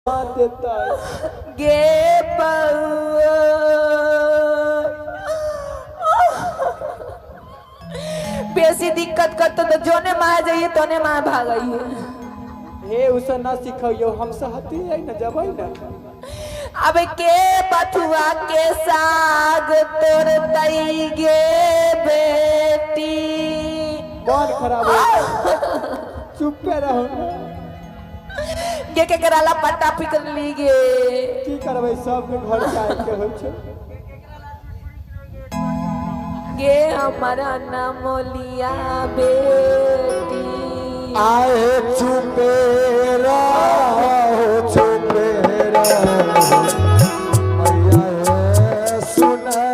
देता गे बेसी दिक्कत करते तो जोने मार जाइए तोने मार भागाइए। हे उसे ना सिखाइयो हम सहती है ना जबै ना। अब के बथुआ के साग तोर तई गे बेटी कौन खराब है चुप पे रहो के कराला पट्टा फिकर ली गे की करबै सब के घर जाए के होय छै गे हमारा नामोलिया बेटी आए चुपे रहो चुपे रहो मैया सुना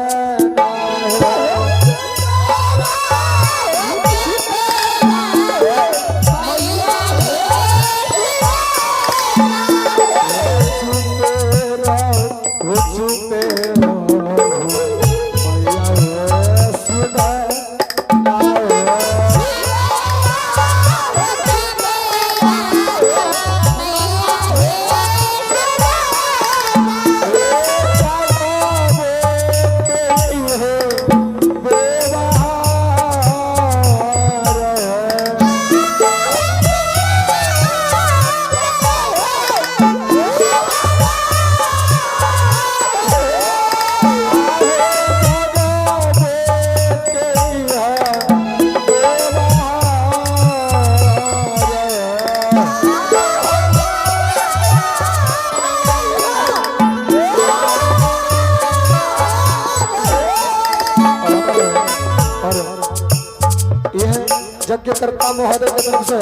यज्ञकर्ता महोदय की तरफ से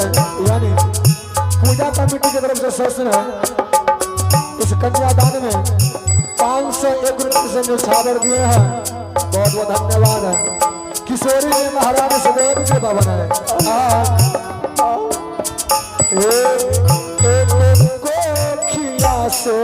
यानी पूजा कमेटी की तरफ से सूचना इस कन्यादान में 501 रुपये से निछावर दिए हैं। बहुत बहुत धन्यवाद है। किशोरी जी महाराज सदैव के भवन है एक कोखिया से